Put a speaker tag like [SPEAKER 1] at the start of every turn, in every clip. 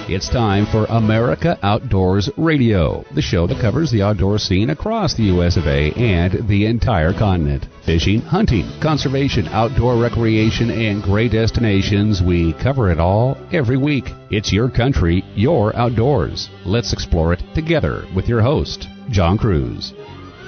[SPEAKER 1] It's time for America Outdoors Radio, the show that covers the outdoor scene across the U.S. of A. and the entire continent. Fishing, hunting, conservation, outdoor recreation, and great destinations. We cover it all every week. It's your country, your outdoors. Let's explore it together with your host, John Cruz.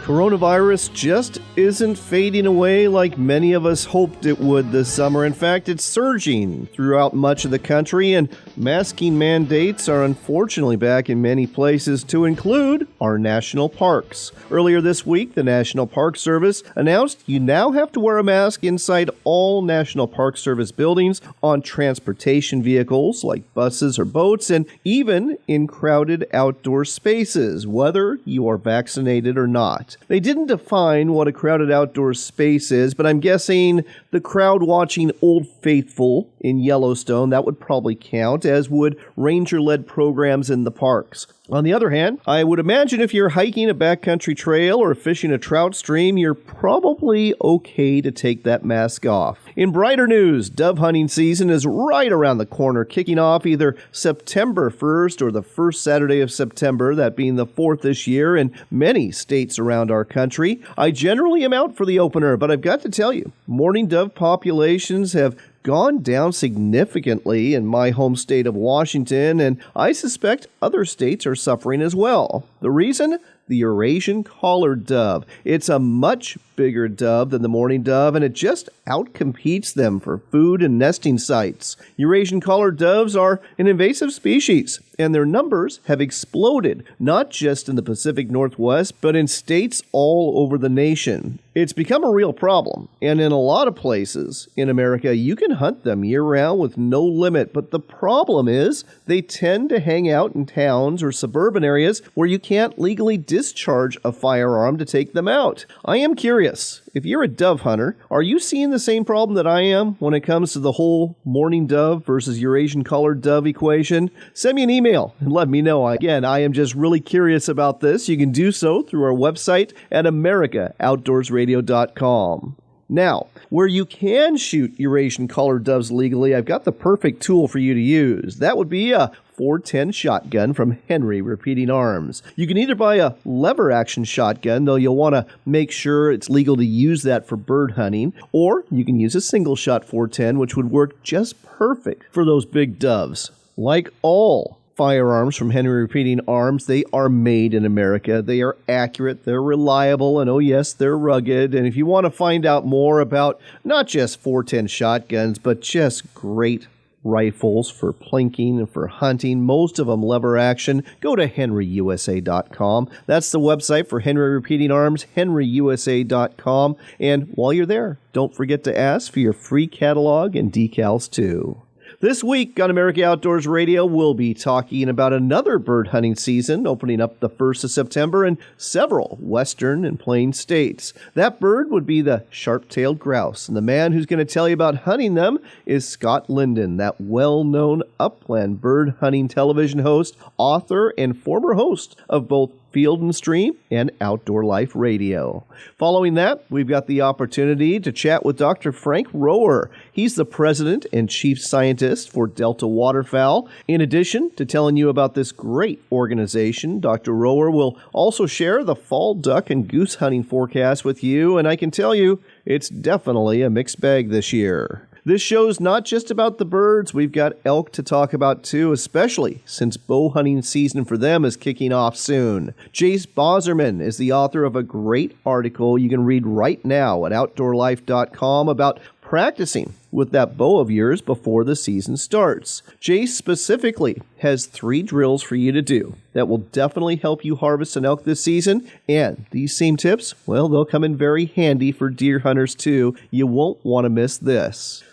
[SPEAKER 2] Coronavirus just isn't fading away like many of us hoped it would this summer. In fact, it's surging throughout much of the country, and masking mandates are unfortunately back in many places, to include our national parks. Earlier this week, the National Park Service announced you now have to wear a mask inside all National Park Service buildings, on transportation vehicles like buses or boats, and even in crowded outdoor spaces, whether you are vaccinated or not. They didn't define what a crowded outdoor space is, but I'm guessing the crowd watching Old Faithful in Yellowstone, that would probably count, as would ranger-led programs in the parks. On the other hand, I would imagine if you're hiking a backcountry trail or fishing a trout stream, you're probably okay to take that mask off. In brighter news, dove hunting season is right around the corner, kicking off either September 1st or the first Saturday of September, that being the 4th this year in many states around our country. I generally am out for the opener, but I've got to tell you, mourning dove populations have gone down significantly in my home state of Washington, and I suspect other states are suffering as well. The reason? The Eurasian collared dove. It's a much bigger dove than the mourning dove, and it just outcompetes them for food and nesting sites. Eurasian collared doves are an invasive species, and their numbers have exploded, not just in the Pacific Northwest, but in states all over the nation. It's become a real problem, and in a lot of places in America, you can hunt them year-round with no limit, but the problem is they tend to hang out in towns or suburban areas where you can't legally discharge a firearm to take them out. I am curious, if you're a dove hunter, are you seeing the same problem that I am when it comes to the whole mourning dove versus Eurasian collared dove equation? Send me an email and let me know. Again, I am just really curious about this. You can do so through our website at AmericaOutdoorsRadio.com. Now, where you can shoot Eurasian collared doves legally, I've got the perfect tool for you to use. That would be a .410 shotgun from Henry Repeating Arms. You can either buy a lever action shotgun, though you'll want to make sure it's legal to use that for bird hunting, or you can use a single shot .410, which would work just perfect for those big doves. Like all firearms from Henry Repeating Arms, they are made in America. They are accurate, they're reliable, and oh yes, they're rugged. And if you want to find out more about not just .410 shotguns, but just great rifles for plinking and for hunting, most of them lever action, go to henryusa.com. That's the website for Henry Repeating Arms, henryusa.com. And while you're there, don't forget to ask for your free catalog and decals too. This week on America Outdoors Radio, we'll be talking about another bird hunting season opening up the 1st of September in several western and plain states. That bird would be the sharp-tailed grouse, and the man who's going to tell you about hunting them is Scott Linden, that well-known upland bird hunting television host, author, and former host of both Field and Stream and Outdoor Life Radio. Following that, we've got the opportunity to chat with Dr. Frank Rohwer. He's the president and chief scientist for Delta Waterfowl. In addition to telling you about this great organization, Dr. Rohwer will also share the fall duck and goose hunting forecast with you, and I can tell you, it's definitely a mixed bag this year. This show's not just about the birds. We've got elk to talk about too, especially since bow hunting season for them is kicking off soon. Jace Bozerman is the author of a great article you can read right now at OutdoorLife.com about practicing with that bow of yours before the season starts. Jace specifically has 3 drills for you to do that will definitely help you harvest an elk this season, and these same tips, well, they'll come in very handy for deer hunters too. You won't want to miss this.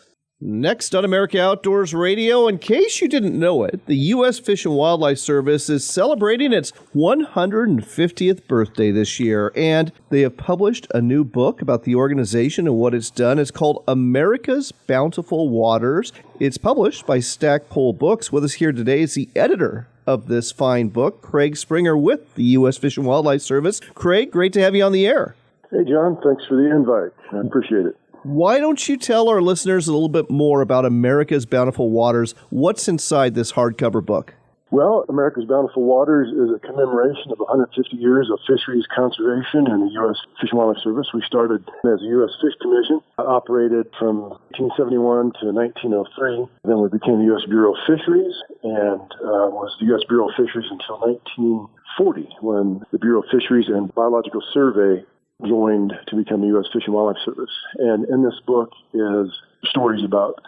[SPEAKER 2] Next on America Outdoors Radio, in case you didn't know it, the U.S. Fish and Wildlife Service is celebrating its 150th birthday this year, and they have published a new book about the organization and what it's done. It's called America's Bountiful Waters. It's published by Stackpole Books. With us here today is the editor of this fine book, Craig Springer with the U.S. Fish and Wildlife Service. Craig, great to have you on the air.
[SPEAKER 3] Hey, John. Thanks for the invite. I appreciate it.
[SPEAKER 2] Why don't you tell our listeners a little bit more about America's Bountiful Waters? What's inside this hardcover book?
[SPEAKER 3] Well, America's Bountiful Waters is a commemoration of 150 years of fisheries conservation in the U.S. Fish and Wildlife Service. We started as a U.S. Fish Commission, operated from 1871 to 1903. Then we became the U.S. Bureau of Fisheries and was the U.S. Bureau of Fisheries until 1940, when the Bureau of Fisheries and Biological Survey joined to become the U.S. Fish and Wildlife Service. And in this book is stories about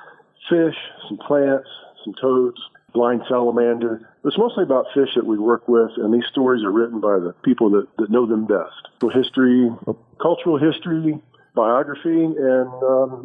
[SPEAKER 3] fish, some plants, some toads, blind salamander. It's mostly about fish that we work with, and these stories are written by the people that know them best. So history, cultural history, biography, and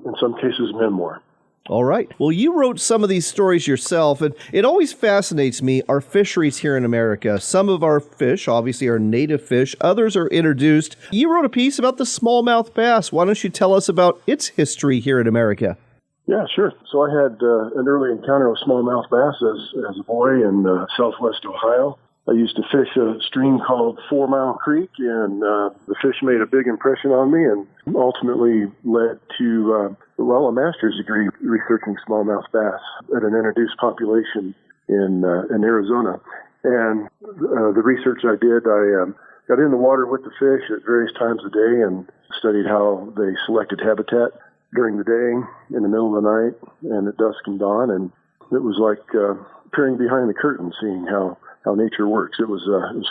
[SPEAKER 3] in some cases, memoir.
[SPEAKER 2] All right. Well, you wrote some of these stories yourself, and it always fascinates me, our fisheries here in America. Some of our fish, obviously, are native fish. Others are introduced. You wrote a piece about the smallmouth bass. Why don't you tell us about its history here in America?
[SPEAKER 3] Yeah, sure. So I had an early encounter with smallmouth bass as a boy in southwest Ohio. I used to fish a stream called 4 Mile Creek, and the fish made a big impression on me and ultimately led to, a master's degree researching smallmouth bass at an introduced population in Arizona. And the research I did, I got in the water with the fish at various times of day and studied how they selected habitat during the day, in the middle of the night, and at dusk and dawn. And it was like peering behind the curtain, seeing how nature works. It was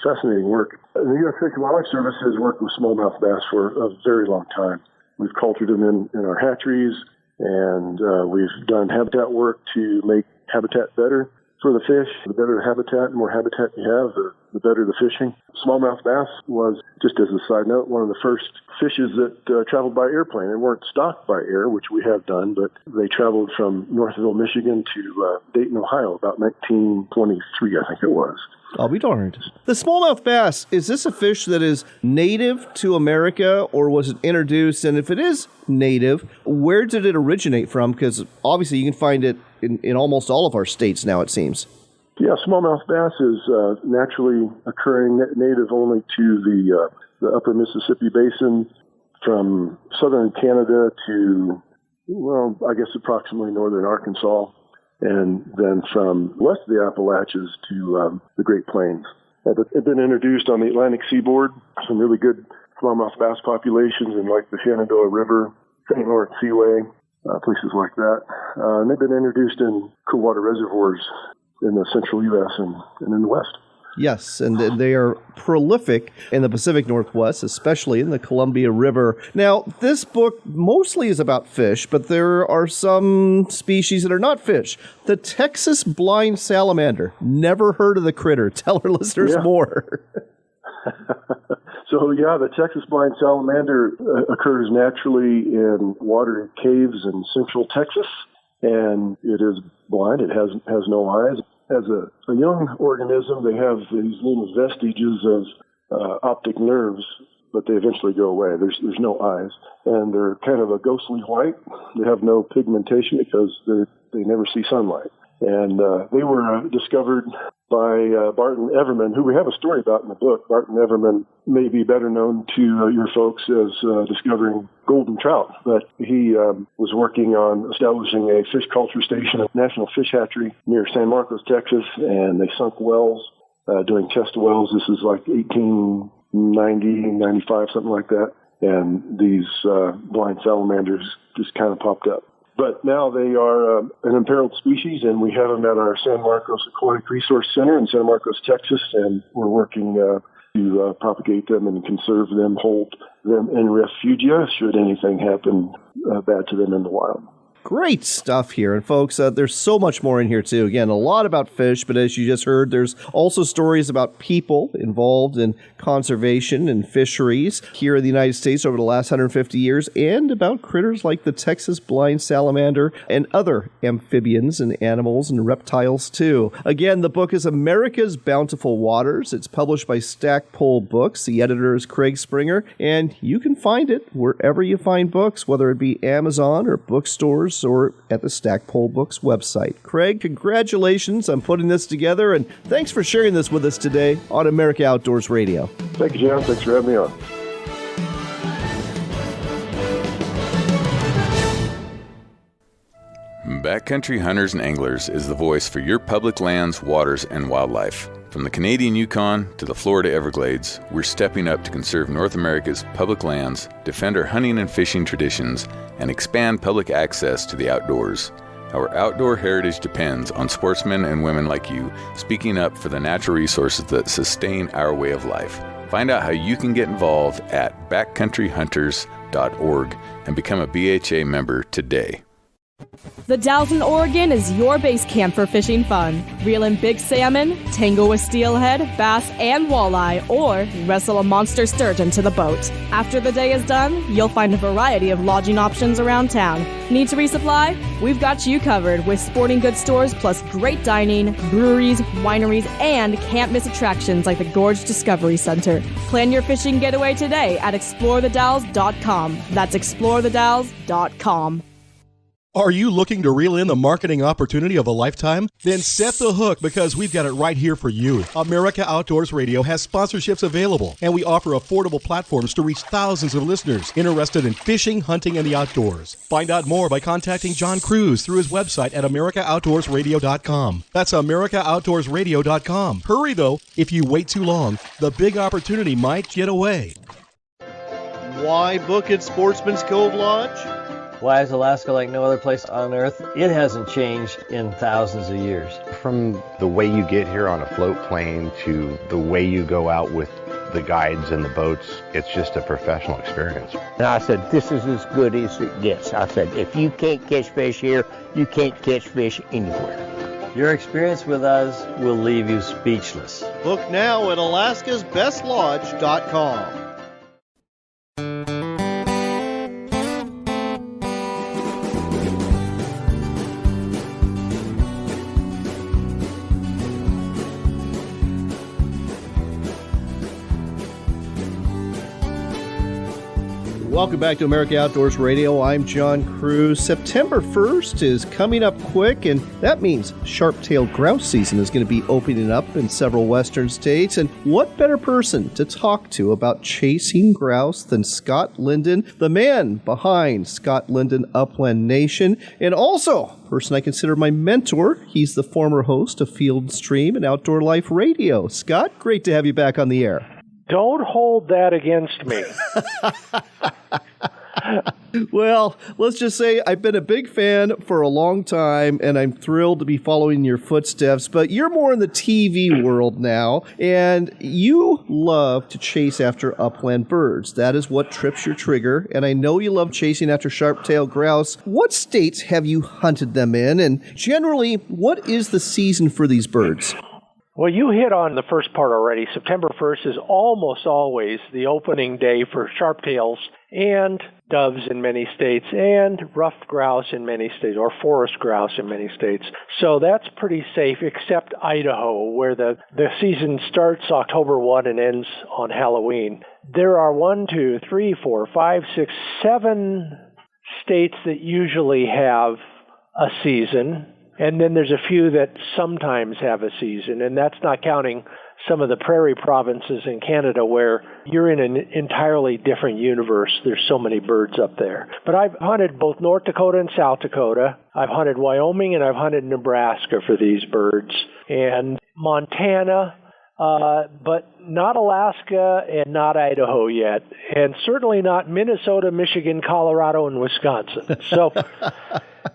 [SPEAKER 3] fascinating work. The U.S. Fish and Wildlife Service has worked with smallmouth bass for a very long time. We've cultured them in our hatcheries, and we've done habitat work to make habitat better for the fish. The better the habitat, the more habitat you have, the better the fishing. Smallmouth bass was, just as a side note, one of the first fishes that traveled by airplane. They weren't stocked by air, which we have done, but they traveled from Northville, Michigan to Dayton, Ohio, about 1923, I think it was.
[SPEAKER 2] I'll be darned. The smallmouth bass, is this a fish that is native to America, or was it introduced? And if it is native, where did it originate from? Because obviously you can find it in almost all of our states now, it seems.
[SPEAKER 3] Yeah, smallmouth bass is naturally occurring, native only to the upper Mississippi Basin, from southern Canada to, I guess approximately northern Arkansas, and then from west of the Appalachians to the Great Plains. They've been introduced on the Atlantic seaboard, some really good smallmouth bass populations in like the Shenandoah River, St. Lawrence Seaway, places like that. And they've been introduced in cool water reservoirs in the central U.S. and in the West.
[SPEAKER 2] Yes, and they are prolific in the Pacific Northwest, especially in the Columbia River. Now, this book mostly is about fish, but there are some species that are not fish. The Texas blind salamander. Never heard of the critter. Tell our listeners more.
[SPEAKER 3] So, the Texas blind salamander occurs naturally in water caves in central Texas, and it is blind. It has no eyes. As a young organism, they have these little vestiges of optic nerves, but they eventually go away. There's no eyes, and they're kind of a ghostly white. They have no pigmentation because they never see sunlight. And they were discovered by Barton Everman, who we have a story about in the book. Barton Everman may be better known to your folks as discovering golden trout, but he was working on establishing a fish culture station at National Fish Hatchery near San Marcos, Texas, and they sunk wells, doing test wells. This is like 1890, 95, something like that. And these blind salamanders just kind of popped up. But now they are an imperiled species, and we have them at our San Marcos Aquatic Resource Center in San Marcos, Texas, and we're working to propagate them and conserve them, hold them in refugia should anything happen bad to them in the wild.
[SPEAKER 2] Great stuff here. And folks, there's so much more in here too. Again, a lot about fish, but as you just heard, there's also stories about people involved in conservation and fisheries here in the United States over the last 150 years, and about critters like the Texas blind salamander and other amphibians and animals and reptiles too. Again, the book is America's Bountiful Waters. It's published by Stackpole Books. The editor is Craig Springer, and you can find it wherever you find books, whether it be Amazon or bookstores or at the Stackpole Books website. Craig, congratulations on putting this together, and thanks for sharing this with us today on America Outdoors Radio.
[SPEAKER 3] Thank you, John. Thanks for having me on.
[SPEAKER 4] Backcountry Hunters and Anglers is the voice for your public lands, waters, and wildlife. From the Canadian Yukon to the Florida Everglades, we're stepping up to conserve North America's public lands, defend our hunting and fishing traditions, and expand public access to the outdoors. Our outdoor heritage depends on sportsmen and women like you speaking up for the natural resources that sustain our way of life. Find out how you can get involved at backcountryhunters.org and become a BHA member today.
[SPEAKER 5] The Dalles in Oregon is your base camp for fishing fun. Reel in big salmon, tangle with steelhead, bass, and walleye, or wrestle a monster sturgeon to the boat. After the day is done, you'll find a variety of lodging options around town. Need to resupply? We've got you covered with sporting goods stores plus great dining, breweries, wineries, and can't-miss attractions like the Gorge Discovery Center. Plan your fishing getaway today at explorethedalles.com. That's explorethedalles.com.
[SPEAKER 6] Are you looking to reel in the marketing opportunity of a lifetime? Then set the hook, because we've got it right here for you. America Outdoors Radio has sponsorships available, and we offer affordable platforms to reach thousands of listeners interested in fishing, hunting, and the outdoors. Find out more by contacting John Cruz through his website at AmericaOutdoorsRadio.com. That's AmericaOutdoorsRadio.com. Hurry, though. If you wait too long, the big opportunity might get away.
[SPEAKER 2] Why book at Sportsman's Cove Lodge?
[SPEAKER 7] Why is Alaska like no other place on Earth? It hasn't changed in thousands of years.
[SPEAKER 8] From the way you get here on a float plane to the way you go out with the guides and the boats, it's just a professional experience.
[SPEAKER 9] And I said, this is as good as it gets. I said, if you can't catch fish here, you can't catch fish anywhere.
[SPEAKER 7] Your experience with us will leave you speechless.
[SPEAKER 2] Book now at alaskasbestlodge.com. Welcome back to America Outdoors Radio. I'm John Cruz. September 1st is coming up quick, and that means sharp-tailed grouse season is going to be opening up in several western states. And what better person to talk to about chasing grouse than Scott Linden, the man behind Scott Linden Upland Nation, and also person I consider my mentor. He's the former host of Field & Stream and Outdoor Life Radio. Scott, great to have you back on the air.
[SPEAKER 10] Don't hold that against me.
[SPEAKER 2] Well, let's just say I've been a big fan for a long time, and I'm thrilled to be following your footsteps. But you're more in the TV world now, and you love to chase after upland birds. That is what trips your trigger, and I know you love chasing after sharp-tailed grouse. What states have you hunted them in, and generally, what is the season for these birds?
[SPEAKER 10] Well, you hit on the first part already. September 1st is almost always the opening day for sharptails and doves in many states, and ruffed grouse in many states, or forest grouse in many states. So that's pretty safe, except Idaho, where the season starts October 1 and ends on Halloween. There are 7 states that usually have a season. And then there's a few that sometimes have a season, and that's not counting some of the prairie provinces in Canada where you're in an entirely different universe. There's so many birds up there. But I've hunted both North Dakota and South Dakota. I've hunted Wyoming, and I've hunted Nebraska for these birds. And Montana, but not Alaska and not Idaho yet. And certainly not Minnesota, Michigan, Colorado, and Wisconsin. So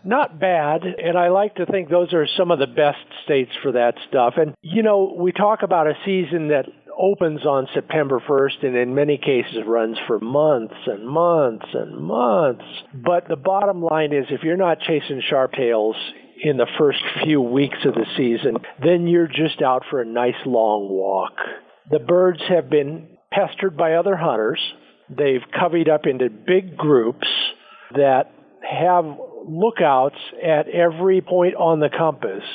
[SPEAKER 10] not bad, and I like to think those are some of the best states for that stuff. And, you know, we talk about a season that opens on September 1st and in many cases runs for months and months and months. But the bottom line is, if you're not chasing sharptails in the first few weeks of the season, then you're just out for a nice long walk. The birds have been pestered by other hunters. They've covied up into big groups that have lookouts at every point on the compass,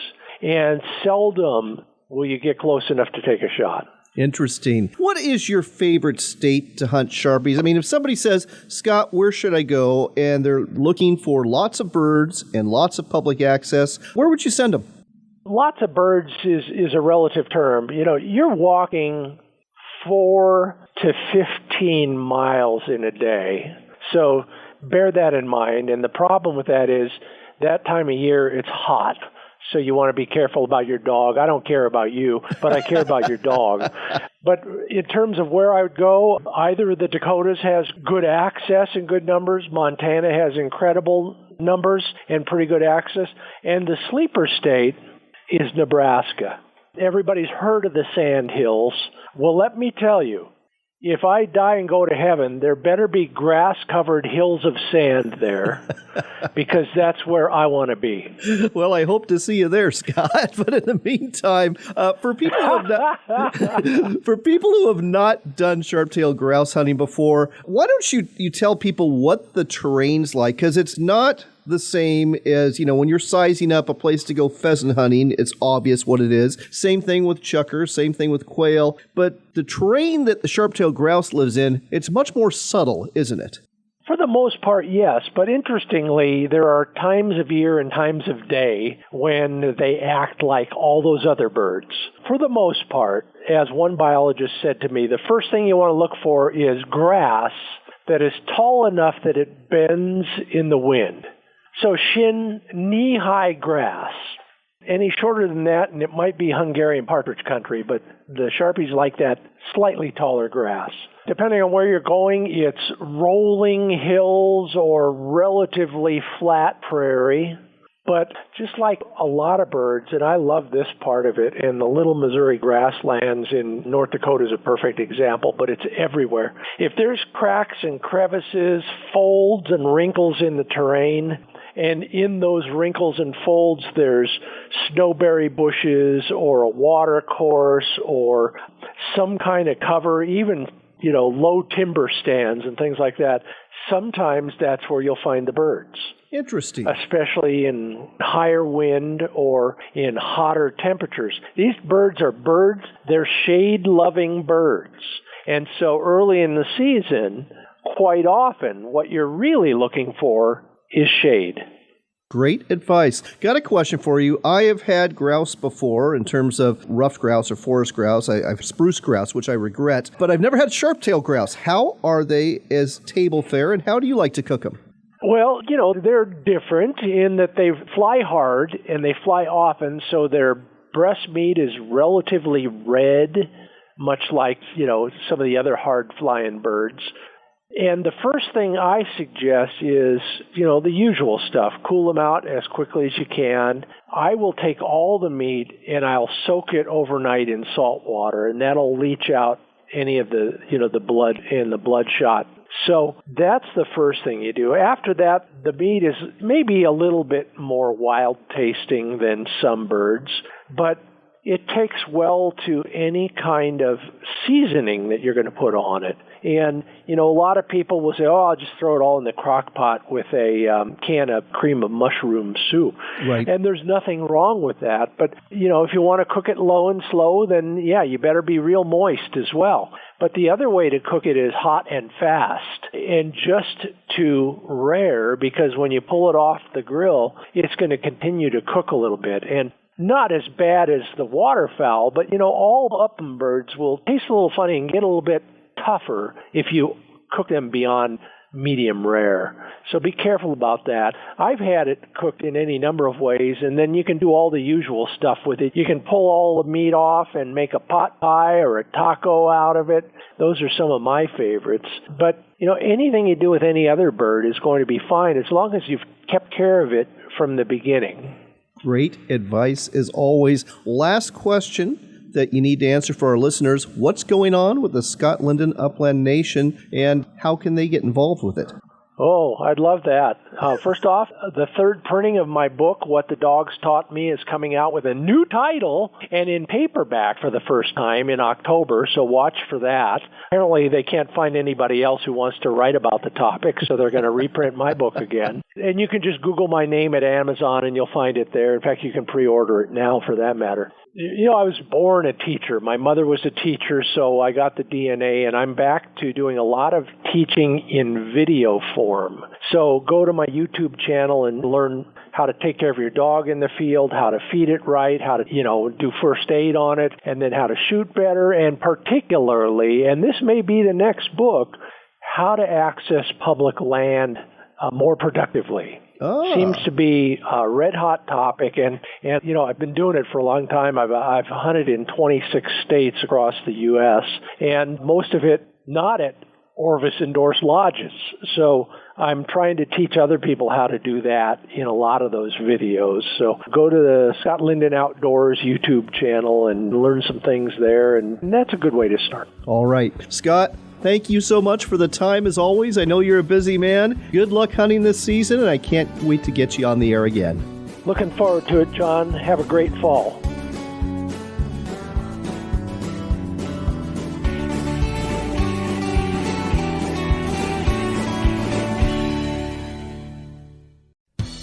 [SPEAKER 10] and seldom will you get close enough to take a shot.
[SPEAKER 2] Interesting. What is your favorite state to hunt sharpies? I mean, if somebody says, Scott, where should I go? And they're looking for lots of birds and lots of public access, where would you send them?
[SPEAKER 10] Lots of birds is a relative term. You know, you're walking 4 to 15 miles in a day. So bear that in mind. And the problem with that is that time of year it's hot. So you want to be careful about your dog. I don't care about you, but I care about your dog. But in terms of where I would go, either of the Dakotas has good access and good numbers. Montana has incredible numbers and pretty good access. And the sleeper state is Nebraska. Everybody's heard of the Sand Hills. Well, let me tell you, if I die and go to heaven, there better be grass-covered hills of sand there, because that's where I want to be.
[SPEAKER 2] Well, I hope to see you there, Scott. But in the meantime, for people who have not done sharp-tailed grouse hunting before, why don't you tell people what the terrain's like? Because it's not the same as, when you're sizing up a place to go pheasant hunting, it's obvious what it is. Same thing with chukar, same thing with quail. But the terrain that the sharp-tailed grouse lives in, it's much more subtle, isn't it?
[SPEAKER 10] For the most part, yes. But interestingly, there are times of year and times of day when they act like all those other birds. For the most part, as one biologist said to me, the first thing you want to look for is grass that is tall enough that it bends in the wind. So shin, knee-high grass. Any shorter than that, and it might be Hungarian partridge country, but the Sharpies like that slightly taller grass. Depending on where you're going, it's rolling hills or relatively flat prairie. But just like a lot of birds, and I love this part of it, and the Little Missouri grasslands in North Dakota is a perfect example, but it's everywhere. If there's cracks and crevices, folds and wrinkles in the terrain, and in those wrinkles and folds, there's snowberry bushes or a water course or some kind of cover, even, low timber stands and things like that. Sometimes that's where you'll find the birds.
[SPEAKER 2] Interesting.
[SPEAKER 10] Especially in higher wind or in hotter temperatures. These birds are birds. They're shade-loving birds. And so early in the season, quite often, what you're really looking for is shade.
[SPEAKER 2] Great advice. Got a question for you. I have had grouse before in terms of ruffed grouse or forest grouse. I've spruce grouse, which I regret, but I've never had sharp-tailed grouse. How are they as table fare, and how do you like to cook them?
[SPEAKER 10] Well, they're different in that they fly hard and they fly often, so their breast meat is relatively red, much like, some of the other hard-flying birds. And the first thing I suggest is, the usual stuff. Cool them out as quickly as you can. I will take all the meat and I'll soak it overnight in salt water, and that'll leach out any of the, the blood and the bloodshot. So that's the first thing you do. After that, the meat is maybe a little bit more wild tasting than some birds, but it takes well to any kind of seasoning that you're going to put on it. And, a lot of people will say, I'll just throw it all in the crock pot with a can of cream of mushroom soup.
[SPEAKER 2] Right.
[SPEAKER 10] And there's nothing wrong with that. But, if you want to cook it low and slow, then, you better be real moist as well. But the other way to cook it is hot and fast and just to rare, because when you pull it off the grill, it's going to continue to cook a little bit. And not as bad as the waterfowl, but, all upland birds will taste a little funny and get a little bit tougher if you cook them beyond medium rare. So be careful about that. I've had it cooked in any number of ways, and then you can do all the usual stuff with it. You can pull all the meat off and make a pot pie or a taco out of it. Those are some of my favorites. But, anything you do with any other bird is going to be fine as long as you've kept care of it from the beginning.
[SPEAKER 2] Great advice as always. Last question that you need to answer for our listeners. What's going on with the Scott Linden Upland Nation, and how can they get involved with it?
[SPEAKER 10] Oh, I'd love that. First off, the third printing of my book, What the Dogs Taught Me, is coming out with a new title and in paperback for the first time in October, so watch for that. Apparently, they can't find anybody else who wants to write about the topic, so they're going to reprint my book again. And you can just Google my name at Amazon, and you'll find it there. In fact, you can pre-order it now, for that matter. I was born a teacher. My mother was a teacher, so I got the DNA, and I'm back to doing a lot of teaching in video form. So go to my YouTube channel and learn how to take care of your dog in the field, how to feed it right, how to, do first aid on it, and then how to shoot better, and particularly, and this may be the next book, how to access public land more productively.
[SPEAKER 2] Oh.
[SPEAKER 10] Seems to be a red-hot topic, and you know, I've been doing it for a long time. I've hunted in 26 states across the U.S., and most of it not at Orvis-endorsed lodges. So I'm trying to teach other people how to do that in a lot of those videos. So go to the Scott Linden Outdoors YouTube channel and learn some things there, and that's a good way to start.
[SPEAKER 2] All right. Scott, thank you so much for the time as always. I know you're a busy man. Good luck hunting this season, and I can't wait to get you on the air again.
[SPEAKER 10] Looking forward to it, John. Have a great fall.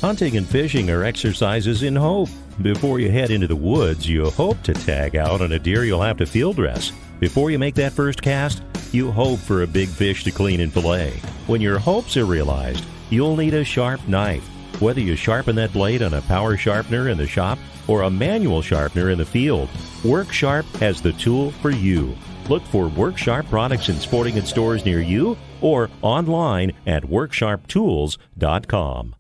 [SPEAKER 11] Hunting and fishing are exercises in hope. Before you head into the woods, you hope to tag out on a deer you'll have to field dress. Before you make that first cast, you hope for a big fish to clean and fillet. When your hopes are realized, you'll need a sharp knife. Whether you sharpen that blade on a power sharpener in the shop or a manual sharpener in the field, WorkSharp has the tool for you. Look for WorkSharp products in sporting goods stores near you or online at WorkSharpTools.com.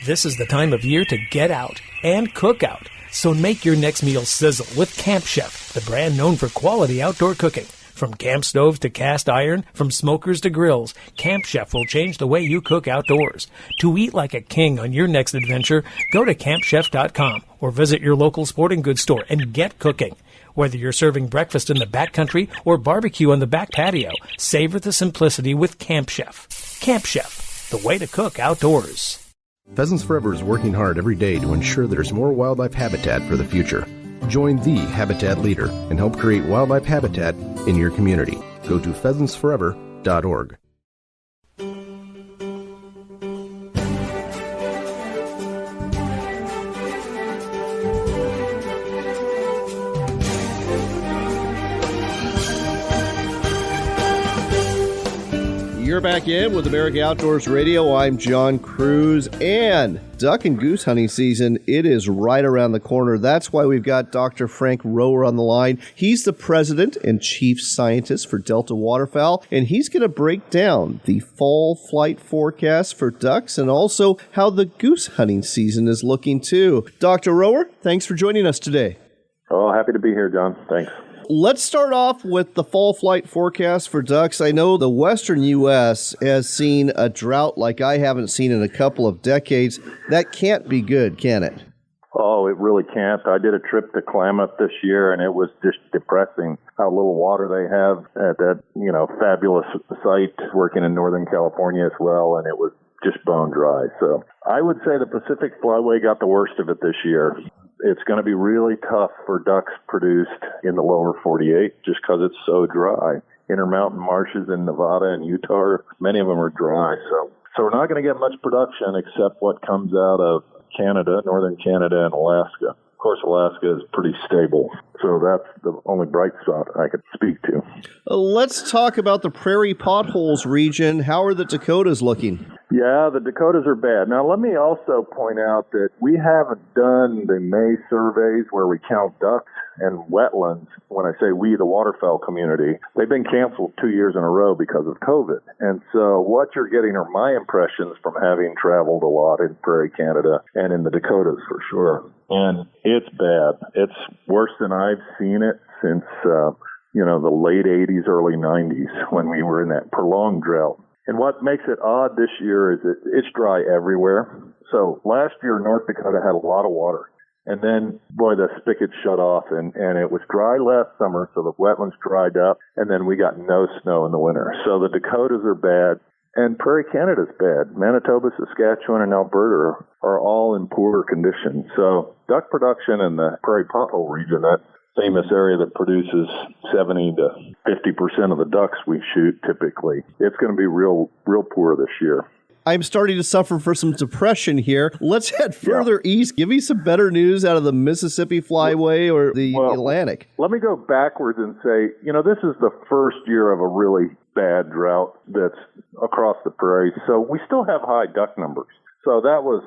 [SPEAKER 12] This is the time of year to get out and cook out. So make your next meal sizzle with Camp Chef, the brand known for quality outdoor cooking. From camp stoves to cast iron, from smokers to grills, Camp Chef will change the way you cook outdoors. To eat like a king on your next adventure, go to campchef.com or visit your local sporting goods store and get cooking. Whether you're serving breakfast in the backcountry or barbecue on the back patio, savor the simplicity with Camp Chef. Camp Chef, the way to cook outdoors.
[SPEAKER 13] Pheasants Forever is working hard every day to ensure there's more wildlife habitat for the future. Join the Habitat Leader and help create wildlife habitat in your community. Go to pheasantsforever.org.
[SPEAKER 2] You're back in with America Outdoors Radio. I'm John Cruz, and duck and goose hunting season, it is right around the corner. That's why we've got Dr. Frank Rower on the line. He's the president and chief scientist for Delta Waterfowl, and he's going to break down the fall flight forecast for ducks and also how the goose hunting season is looking too. Dr. Rower, thanks for joining us today.
[SPEAKER 14] Oh, happy to be here, John. Thanks.
[SPEAKER 2] Let's start off with the fall flight forecast for ducks. I know the western U.S. has seen a drought like I haven't seen in a couple of decades. That can't be good, can it?
[SPEAKER 14] Oh, it really can't. I did a trip to Klamath this year, and it was just depressing how little water they have at that, fabulous site, working in Northern California as well, and it was just bone dry. So I would say the Pacific Flyway got the worst of it this year. It's going to be really tough for ducks produced in the lower 48 just because it's so dry. Intermountain marshes in Nevada and Utah, many of them are dry. So we're not going to get much production except what comes out of Canada, northern Canada, and Alaska. Of course, Alaska is pretty stable, so that's the only bright spot I could speak to.
[SPEAKER 2] Let's talk about the prairie potholes region. How are the Dakotas looking?
[SPEAKER 14] Yeah, the Dakotas are bad. Now, let me also point out that we haven't done the May surveys where we count ducks and wetlands. When I say we, the waterfowl community, they've been canceled 2 years in a row because of COVID. And so what you're getting are my impressions from having traveled a lot in Prairie Canada and in the Dakotas for sure. And it's bad. It's worse than I've seen it since, the late 80s, early 90s when we were in that prolonged drought. And what makes it odd this year is that it's dry everywhere. So last year, North Dakota had a lot of water. And then, the spigot shut off, and it was dry last summer, so the wetlands dried up, and then we got no snow in the winter. So the Dakotas are bad, and Prairie Canada's bad. Manitoba, Saskatchewan, and Alberta are all in poor condition. So duck production in the prairie pothole region, that famous area that produces 70 to 50% of the ducks we shoot typically, it's going to be real poor this year.
[SPEAKER 2] I'm starting to suffer from some depression here. Let's head further east. Give me some better news out of the Mississippi Flyway or the Atlantic.
[SPEAKER 14] Let me go backwards and say, this is the first year of a really bad drought that's across the prairie. So we still have high duck numbers. So that was,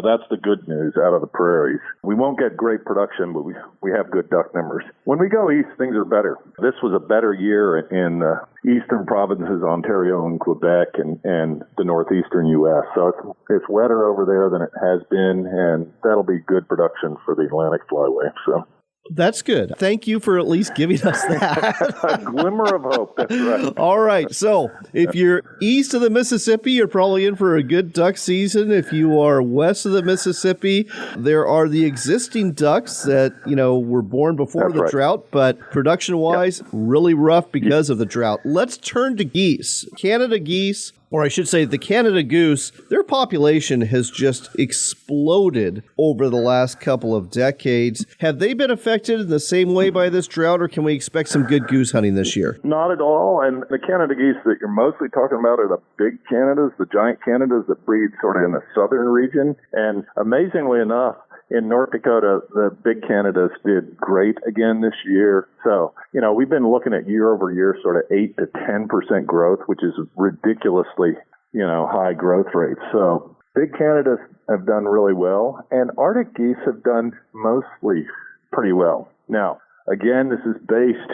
[SPEAKER 14] that's the good news out of the prairies. We won't get great production, but we have good duck numbers. When we go east, things are better. This was a better year in eastern provinces, Ontario and Quebec, and the northeastern U.S. So it's wetter over there than it has been, and that'll be good production for the Atlantic flyway. So.
[SPEAKER 2] That's good. Thank you for at least giving us that.
[SPEAKER 14] A glimmer of hope. That's right.
[SPEAKER 2] All right. So if you're east of the Mississippi, you're probably in for a good duck season. If you are west of the Mississippi, there are the existing ducks that, were born before the drought, but production-wise, really rough because of the drought. Let's turn to geese. Canada geese, or I should say the Canada goose, their population has just exploded over the last couple of decades. Have they been affected in the same way by this drought, or can we expect some good goose hunting this year?
[SPEAKER 14] Not at all. And the Canada geese that you're mostly talking about are the big Canadas, the giant Canadas that breed sort of in the southern region. And amazingly enough, in North Dakota, the big Canadas did great again this year. So, we've been looking at year over year sort of 8 to 10% growth, which is ridiculously, high growth rates. So big Canadas have done really well, and Arctic geese have done mostly pretty well. Now, again, this is based,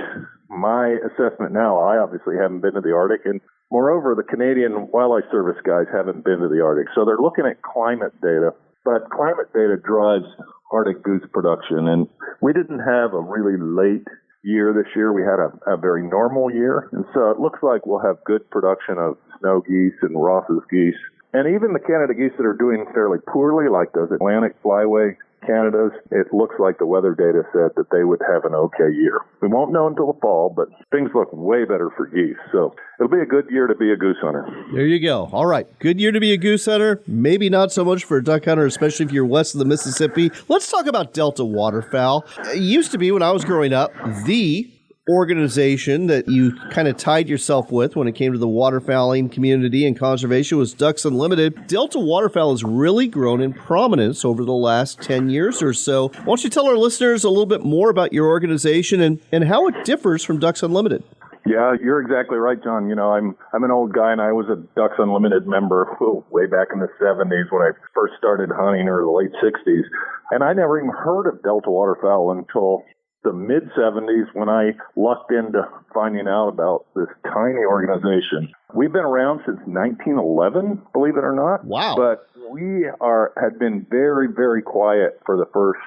[SPEAKER 14] my assessment now, I obviously haven't been to the Arctic, and moreover, the Canadian Wildlife Service guys haven't been to the Arctic. So they're looking at climate data. But climate data drives Arctic goose production, and we didn't have a really late year this year. We had a very normal year, and so it looks like we'll have good production of snow geese and Ross's geese. And even the Canada geese that are doing fairly poorly, like those Atlantic flyway Canadas, it looks like the weather data said that they would have an okay year. We won't know until the fall, but things look way better for geese. So it'll be a good year to be a goose hunter.
[SPEAKER 2] There you go. All right. Good year to be a goose hunter. Maybe not so much for a duck hunter, especially if you're west of the Mississippi. Let's talk about Delta Waterfowl. It used to be, when I was growing up, the organization that you kind of tied yourself with when it came to the waterfowling community and conservation was Ducks Unlimited. Delta Waterfowl has really grown in prominence over the last 10 years or so. Why don't you tell our listeners a little bit more about your organization and how it differs from Ducks Unlimited?
[SPEAKER 14] Yeah, you're exactly right, John. I'm an old guy, and I was a Ducks Unlimited member way back in the 70s when I first started hunting, or the late 60s. And I never even heard of Delta Waterfowl until the mid-70s when I lucked into finding out about this tiny organization. We've been around since 1911, believe it or not.
[SPEAKER 2] Wow.
[SPEAKER 14] But we had been very, very quiet for the first,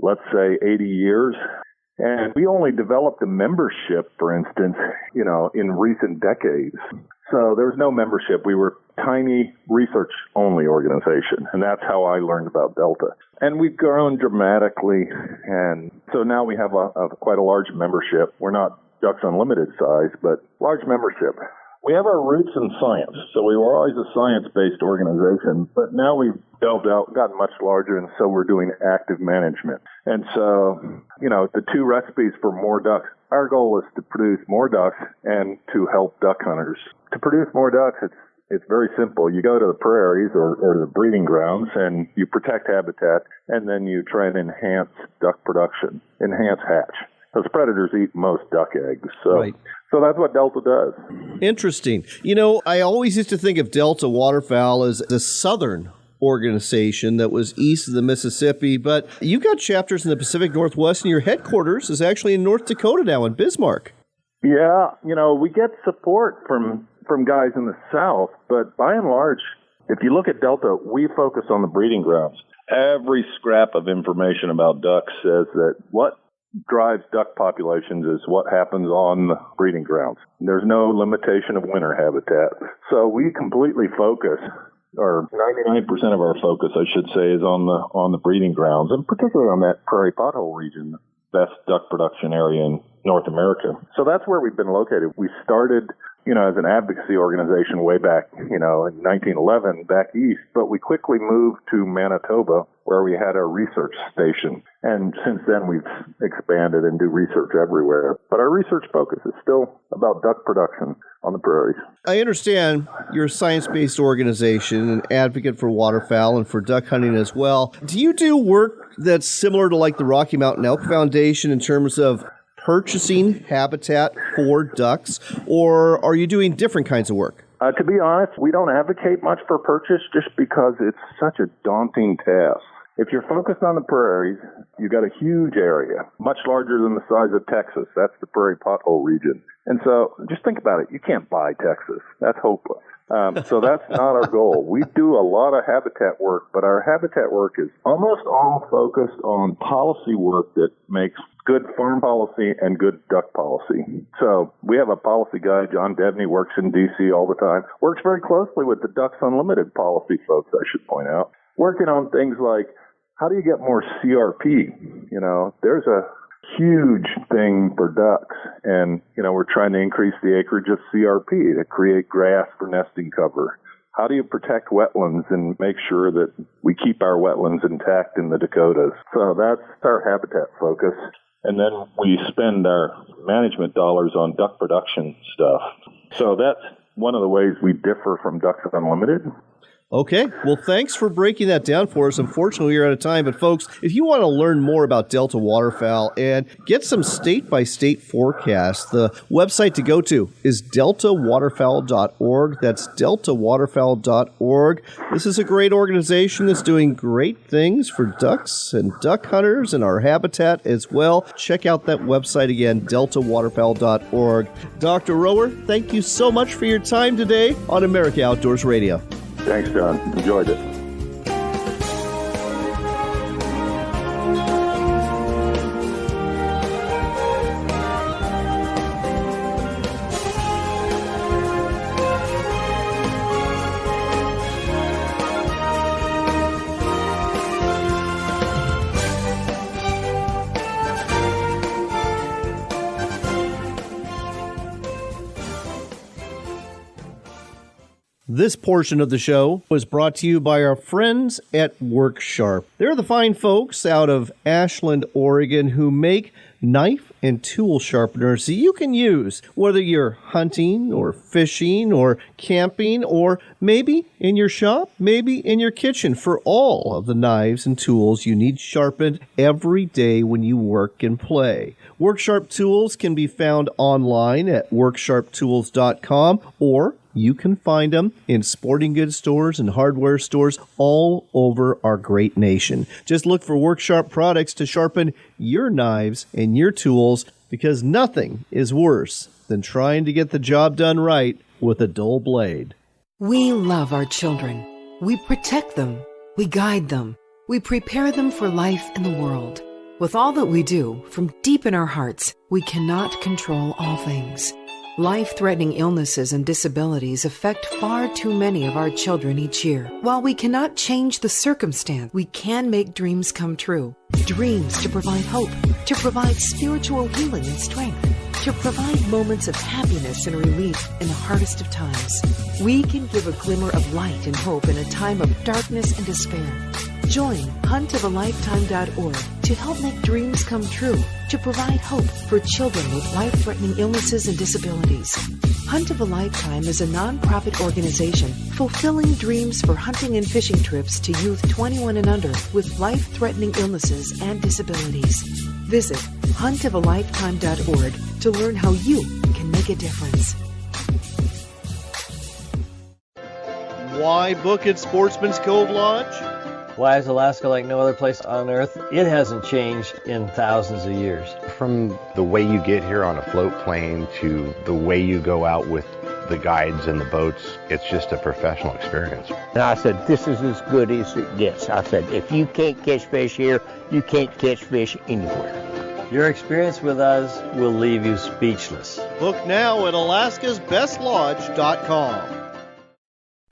[SPEAKER 14] let's say, 80 years. And we only developed a membership, for instance, in recent decades. So there was no membership. We were a tiny research-only organization, and that's how I learned about Delta. And we've grown dramatically, and so now we have quite a large membership. We're not Ducks Unlimited size, but large membership. We have our roots in science, so we were always a science-based organization, but now we've delved out, gotten much larger, and so we're doing active management. And so, the two recipes for more ducks, our goal is to produce more ducks and to help duck hunters. To produce more ducks, it's very simple. You go to the prairies or the breeding grounds, and you protect habitat, and then you try and enhance duck production, enhance hatch. Those predators eat most duck eggs, so that's what Delta does.
[SPEAKER 2] Interesting. I always used to think of Delta Waterfowl as the southern organization that was east of the Mississippi, but you've got chapters in the Pacific Northwest, and your headquarters is actually in North Dakota now, in Bismarck.
[SPEAKER 14] Yeah, we get support from guys in the South, but by and large, if you look at Delta, we focus on the breeding grounds. Every scrap of information about ducks says that what drives duck populations is what happens on the breeding grounds. There's no limitation of winter habitat. So we completely focus, or 99% of our focus, I should say, is on the breeding grounds, and particularly on that prairie pothole region, best duck production area in North America. So that's where we've been located. We started, as an advocacy organization way back, in 1911 back east, but we quickly moved to Manitoba where we had a research station. And since then we've expanded and do research everywhere. But our research focus is still about duck production on the prairies.
[SPEAKER 2] I understand you're a science-based organization, an advocate for waterfowl and for duck hunting as well. Do you do work that's similar to like the Rocky Mountain Elk Foundation in terms of purchasing habitat for ducks, or are you doing different kinds of work?
[SPEAKER 14] To be honest, we don't advocate much for purchase just because it's such a daunting task. If you're focused on the prairies, you've got a huge area, much larger than the size of Texas. That's the prairie pothole region. And so just think about it. You can't buy Texas. That's hopeless. So that's not our goal. We do a lot of habitat work, but our habitat work is almost all focused on policy work that makes good farm policy and good duck policy. So we have a policy guy, John Debney, works in D.C. all the time, works very closely with the Ducks Unlimited policy folks, I should point out, working on things like, how do you get more CRP? You know, there's a huge thing for ducks, and, you know, we're trying to increase the acreage of CRP to create grass for nesting cover. How do you protect wetlands and make sure that we keep our wetlands intact in the Dakotas? So that's our habitat focus. And then we spend our management dollars on duck production stuff. So that's one of the ways we differ from Ducks Unlimited.
[SPEAKER 2] Okay, well, thanks for breaking that down for us. Unfortunately, we're out of time. But, folks, if you want to learn more about Delta waterfowl and get some state-by-state forecasts, the website to go to is deltawaterfowl.org. That's deltawaterfowl.org. This is a great organization that's doing great things for ducks and duck hunters and our habitat as well. Check out that website again, deltawaterfowl.org. Dr. Rower, thank you so much for your time today on America Outdoors Radio.
[SPEAKER 14] Thanks, John. Enjoyed it.
[SPEAKER 2] This portion of the show was brought to you by our friends at WorkSharp. They're the fine folks out of Ashland, Oregon, who make knife and tool sharpeners that you can use, whether you're hunting or fishing or camping or maybe in your shop, maybe in your kitchen, for all of the knives and tools you need sharpened every day when you work and play. WorkSharp tools can be found online at worksharptools.com, or you can find them in sporting goods stores and hardware stores all over our great nation. Just look for WorkSharp products to sharpen your knives and your tools, because nothing is worse than trying to get the job done right with a dull blade.
[SPEAKER 15] We love our children. We protect them. We guide them. We prepare them for life in the world. With all that we do, from deep in our hearts, we cannot control all things. Life-threatening illnesses and disabilities affect far too many of our children each year. While we cannot change the circumstance, we can make dreams come true. Dreams to provide hope, to provide spiritual healing and strength, to provide moments of happiness and relief in the hardest of times. We can give a glimmer of light and hope in a time of darkness and despair. Join huntofalifetime.org to help make dreams come true, to provide hope for children with life-threatening illnesses and disabilities. Hunt of a Lifetime is a non-profit organization fulfilling dreams for hunting and fishing trips to youth 21 and under with life-threatening illnesses and disabilities. Visit huntofalifetime.org to learn how you can make a difference.
[SPEAKER 2] Why book at Sportsman's Cove Lodge?
[SPEAKER 7] Why is Alaska like no other place on Earth? It hasn't changed in thousands of years.
[SPEAKER 8] From the way you get here on a float plane to the way you go out with the guides and the boats, it's just a professional experience.
[SPEAKER 9] And I said, this is as good as it gets. I said, if you can't catch fish here, you can't catch fish anywhere.
[SPEAKER 7] Your experience with us will leave you speechless.
[SPEAKER 2] Book now at alaskasbestlodge.com.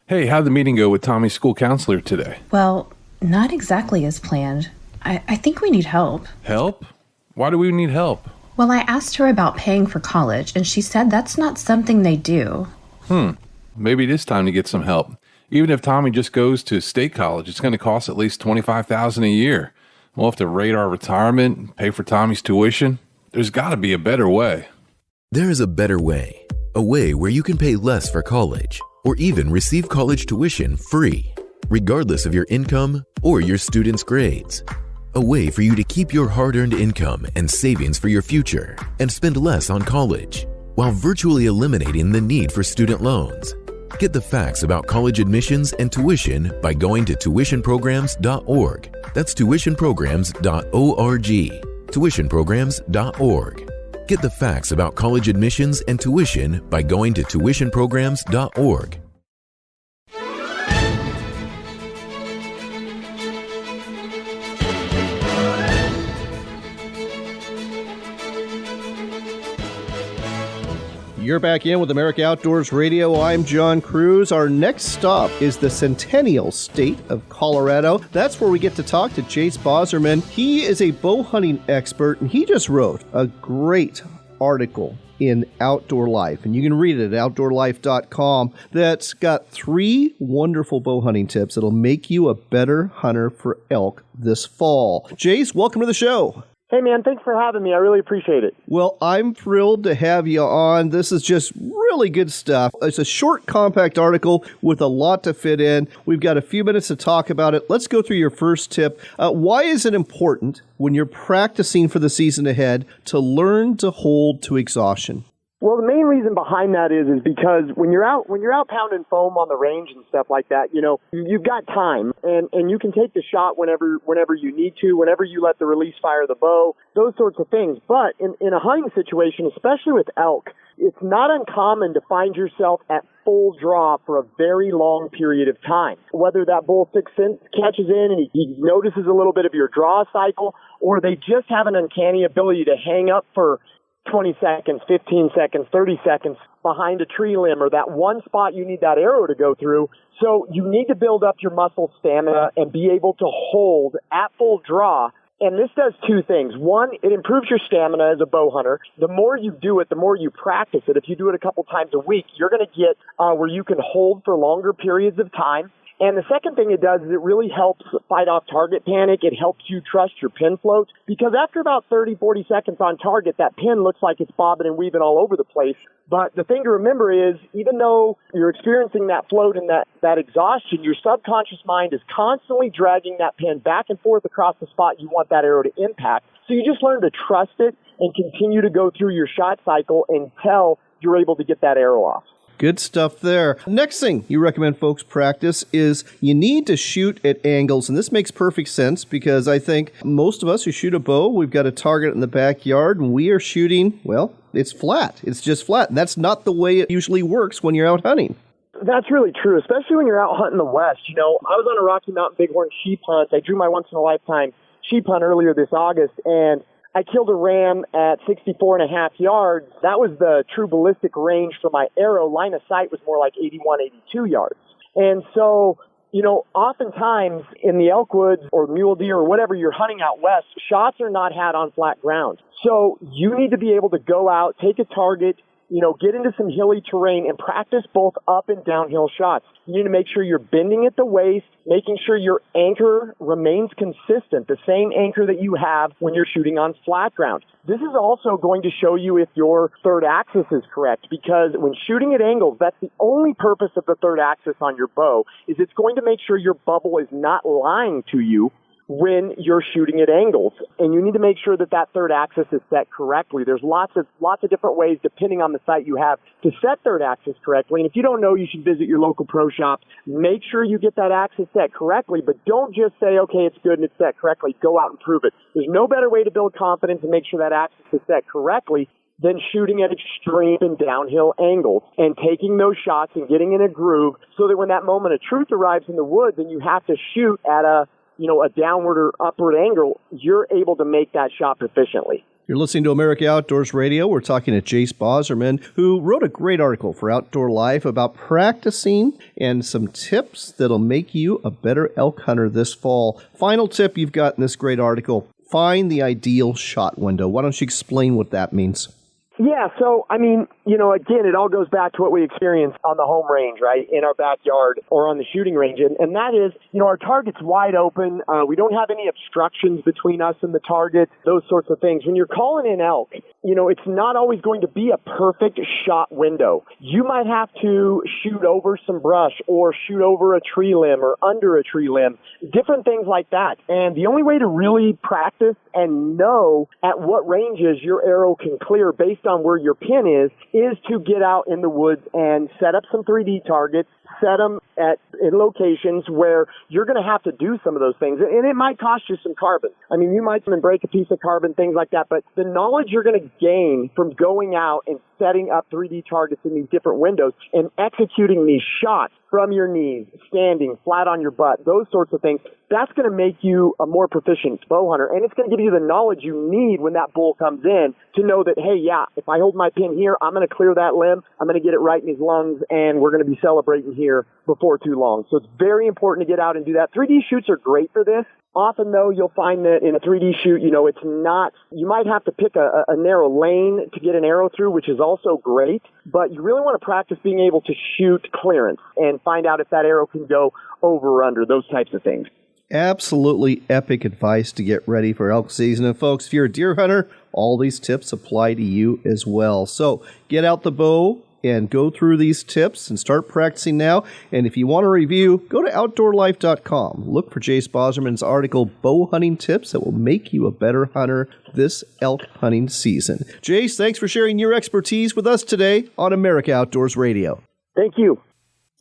[SPEAKER 16] Hey, how'd the meeting go with Tommy's school counselor today?
[SPEAKER 17] Well, not exactly as planned. I think we need help.
[SPEAKER 16] Help? Why do we need help?
[SPEAKER 17] Well, I asked her about paying for college, and she said that's not something they do.
[SPEAKER 16] Maybe it is time to get some help. Even if Tommy just goes to state college, it's going to cost at least $25,000 a year. We'll have to rate our retirement, pay for Tommy's tuition. There's got to be a better way.
[SPEAKER 18] There is a better way. A way where you can pay less for college, or even receive college tuition free, regardless of your income or your students' grades. A way for you to keep your hard-earned income and savings for your future and spend less on college, while virtually eliminating the need for student loans. Get the facts about college admissions and tuition by going to tuitionprograms.org. That's tuitionprograms.org. Tuitionprograms.org. Get the facts about college admissions and tuition by going to tuitionprograms.org.
[SPEAKER 2] You're back in with America Outdoors Radio. I'm John Cruz. Our next stop is the Centennial State of Colorado. That's where we get to talk to Jace Bozerman. He is a bow hunting expert, and he just wrote a great article in Outdoor Life, and you can read it at outdoorlife.com. That's got 3 wonderful bow hunting tips that'll make you a better hunter for elk this fall. Jace, welcome to the show.
[SPEAKER 19] Hey, man, thanks for having me. I really appreciate it.
[SPEAKER 2] Well, I'm thrilled to have you on. This is just really good stuff. It's a short, compact article with a lot to fit in. We've got a few minutes to talk about it. Let's go through your first tip. Why is it important when you're practicing for the season ahead to learn to hold to exhaustion?
[SPEAKER 19] Well, the main reason behind that is because when you're out pounding foam on the range and stuff like that, you know, you've got time and you can take the shot whenever you need to, whenever you let the release fire the bow, those sorts of things. But in a hunting situation, especially with elk, it's not uncommon to find yourself at full draw for a very long period of time. Whether that bull catches in and he notices a little bit of your draw cycle, or they just have an uncanny ability to hang up for 20 seconds, 15 seconds, 30 seconds behind a tree limb or that one spot you need that arrow to go through. So you need to build up your muscle stamina and be able to hold at full draw. And this does 2 things. One, it improves your stamina as a bow hunter. The more you do it, the more you practice it. If you do it a couple times a week, you're going to get where you can hold for longer periods of time. And the second thing it does is it really helps fight off target panic. It helps you trust your pin float, because after about 30, 40 seconds on target, that pin looks like it's bobbing and weaving all over the place. But the thing to remember is, even though you're experiencing that float and that exhaustion, your subconscious mind is constantly dragging that pin back and forth across the spot you want that arrow to impact. So you just learn to trust it and continue to go through your shot cycle until you're able to get that arrow off.
[SPEAKER 2] Good stuff there. Next thing you recommend folks practice is you need to shoot at angles. And this makes perfect sense because I think most of us who shoot a bow, we've got a target in the backyard and we are shooting, well, it's flat. It's just flat. And that's not the way it usually works when you're out hunting.
[SPEAKER 19] That's really true, especially when you're out hunting the West. You know, I was on a Rocky Mountain bighorn sheep hunt. I drew my once-in-a-lifetime sheep hunt earlier this August, and I killed a ram at 64.5 yards. That was the true ballistic range for my arrow. Line of sight was more like 81, 82 yards. And so, you know, oftentimes in the elk woods or mule deer or whatever you're hunting out west, shots are not had on flat ground. So you need to be able to go out, take a target, you know, get into some hilly terrain and practice both up and downhill shots. You need to make sure you're bending at the waist, making sure your anchor remains consistent, the same anchor that you have when you're shooting on flat ground. This is also going to show you if your third axis is correct, because when shooting at angles, that's the only purpose of the third axis on your bow, is it's going to make sure your bubble is not lying to you when you're shooting at angles. And you need to make sure that that third axis is set correctly. There's lots of different ways, depending on the site you have, to set third axis correctly. And if you don't know, you should visit your local pro shop. Make sure you get that axis set correctly, but don't just say, okay, it's good and it's set correctly. Go out and prove it. There's no better way to build confidence and make sure that axis is set correctly than shooting at extreme and downhill angles and taking those shots and getting in a groove so that when that moment of truth arrives in the woods and you have to shoot at a downward or upward angle, you're able to make that shot proficiently.
[SPEAKER 2] You're listening to America Outdoors Radio. We're talking to Jace Bozerman, who wrote a great article for Outdoor Life about practicing and some tips that'll make you a better elk hunter this fall. Final tip you've got in this great article, find the ideal shot window. Why don't you explain what that means?
[SPEAKER 19] Yeah, so, I mean, you know, again, it all goes back to what we experience on the home range, right, in our backyard or on the shooting range. And that is, you know, our target's wide open. We don't have any obstructions between us and the target, those sorts of things. When you're calling in elk, you know, it's not always going to be a perfect shot window. You might have to shoot over some brush or shoot over a tree limb or under a tree limb, different things like that. And the only way to really practice and know at what ranges your arrow can clear based on where your pin is to get out in the woods and set up some 3D targets, set them in locations where you're going to have to do some of those things. And it might cost you some carbon. I mean, you might break a piece of carbon, things like that. But the knowledge you're going to gain from going out and setting up 3D targets in these different windows and executing these shots from your knees, standing flat on your butt, those sorts of things, that's going to make you a more proficient bow hunter. And it's going to give you the knowledge you need when that bull comes in to know that, hey, yeah, if I hold my pin here, I'm going to clear that limb, I'm going to get it right in his lungs, and we're going to be celebrating here before too long. So it's very important to get out and do that. 3D shoots are great for this. Often, though, you'll find that in a 3D shoot, it's not, you might have to pick a narrow lane to get an arrow through, which is also great, but you really want to practice being able to shoot clearance and find out if that arrow can go over or under, those types of things.
[SPEAKER 2] Absolutely epic advice to get ready for elk season. And folks, if you're a deer hunter, all these tips apply to you as well. So get out the bow and go through these tips and start practicing now. And if you want to review, go to OutdoorLife.com. Look for Jace Bosserman's article, Bow Hunting Tips That Will Make You a Better Hunter This Elk Hunting Season. Jace, thanks for sharing your expertise with us today on America Outdoors Radio.
[SPEAKER 19] Thank you.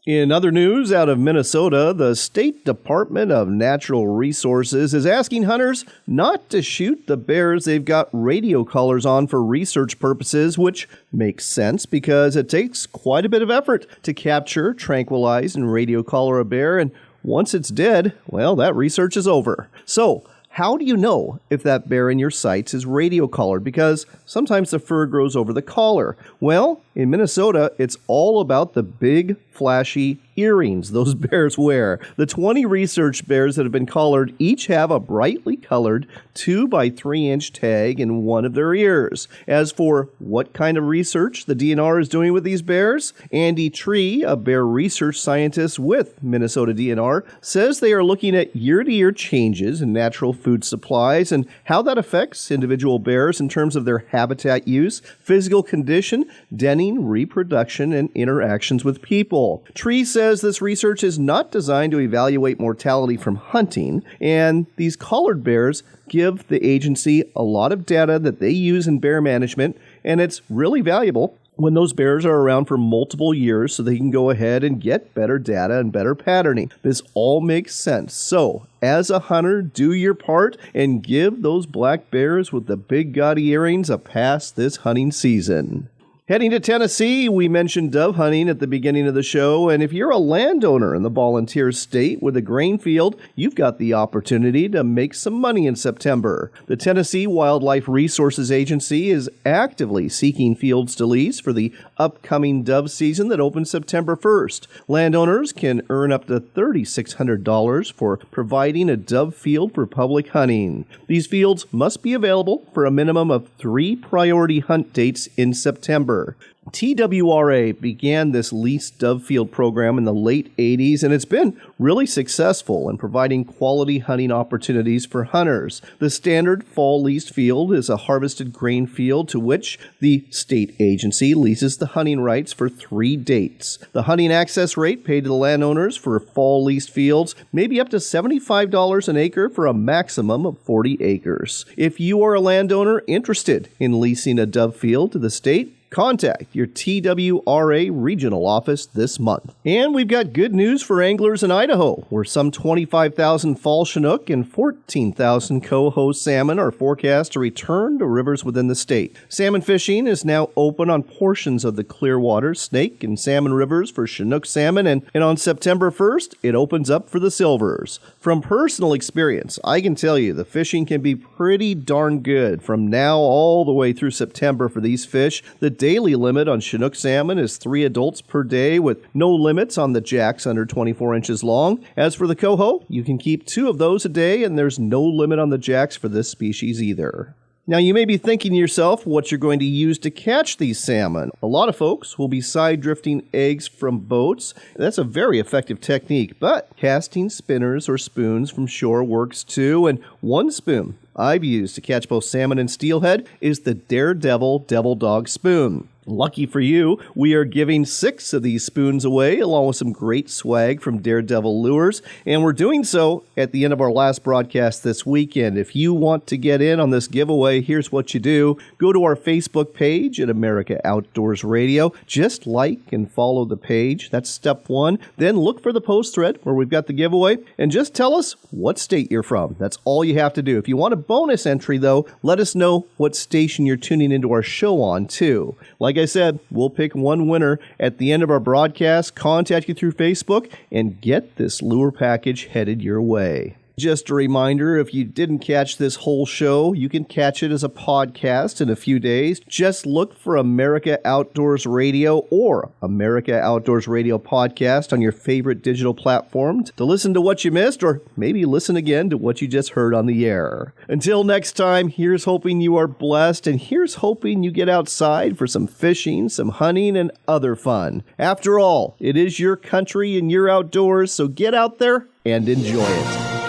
[SPEAKER 2] In other news out of Minnesota, the State Department of Natural Resources is asking hunters not to shoot the bears they've got radio collars on for research purposes, which makes sense because it takes quite a bit of effort to capture, tranquilize, and radio collar a bear, and once it's dead, well, that research is over. So, how do you know if that bear in your sights is radio collared? Because sometimes the fur grows over the collar. Well, in Minnesota, it's all about the big, flashy earrings those bears wear. The 20 research bears that have been collared each have a brightly colored 2 by 3 inch tag in one of their ears. As for what kind of research the DNR is doing with these bears, Andy Tree, a bear research scientist with Minnesota DNR, says they are looking at year-to-year changes in natural food supplies and how that affects individual bears in terms of their habitat use, physical condition, denning, reproduction, and interactions with people. Tree says this research is not designed to evaluate mortality from hunting, and these collared bears give the agency a lot of data that they use in bear management, and it's really valuable when those bears are around for multiple years so they can go ahead and get better data and better patterning. This all makes sense. So, as a hunter, do your part and give those black bears with the big gaudy earrings a pass this hunting season. Heading to Tennessee, we mentioned dove hunting at the beginning of the show, and if you're a landowner in the volunteer state with a grain field, you've got the opportunity to make some money in September. The Tennessee Wildlife Resources Agency is actively seeking fields to lease for the upcoming dove season that opens September 1st. Landowners can earn up to $3,600 for providing a dove field for public hunting. These fields must be available for a minimum of 3 priority hunt dates in September. TWRA began this leased dove field program in the late 80s, and it's been really successful in providing quality hunting opportunities for hunters. The standard fall leased field is a harvested grain field to which the state agency leases the hunting rights for 3 dates. The hunting access rate paid to the landowners for fall leased fields may be up to $75 an acre for a maximum of 40 acres. If you are a landowner interested in leasing a dove field to the state, contact your TWRA regional office this month. And we've got good news for anglers in Idaho, where some 25,000 fall Chinook and 14,000 coho salmon are forecast to return to rivers within the state. Salmon fishing is now open on portions of the Clearwater, Snake, and Salmon rivers for Chinook salmon, and on September 1st, it opens up for the silvers. From personal experience, I can tell you the fishing can be pretty darn good from now all the way through September for these fish. The daily limit on Chinook salmon is 3 adults per day, with no limits on the jacks under 24 inches long. As for the coho, you can keep 2 of those a day, and there's no limit on the jacks for this species either. Now, you may be thinking to yourself what you're going to use to catch these salmon. A lot of folks will be side drifting eggs from boats. That's a very effective technique, but casting spinners or spoons from shore works too, and one spoon I've used to catch both salmon and steelhead is the Daredevil Devil Dog Spoon. Lucky for you, we are giving 6 of these spoons away, along with some great swag from Daredevil Lures, and we're doing so at the end of our last broadcast this weekend. If you want to get in on this giveaway, here's what you do. Go to our Facebook page at America Outdoors Radio. Just like and follow the page. That's step 1. Then look for the post thread where we've got the giveaway, and just tell us what state you're from. That's all you have to do. If you want a bonus entry, though, let us know what station you're tuning into our show on, too. Like I said, we'll pick one winner at the end of our broadcast, contact you through Facebook, and get this lure package headed your way. Just a reminder, if you didn't catch this whole show, you can catch it as a podcast in a few days. Just look for America Outdoors Radio or America Outdoors Radio Podcast on your favorite digital platform to listen to what you missed, or maybe listen again to what you just heard on the air. Until next time, here's hoping you are blessed, and here's hoping you get outside for some fishing, some hunting, and other fun. After all, it is your country and your outdoors, so get out there and enjoy it.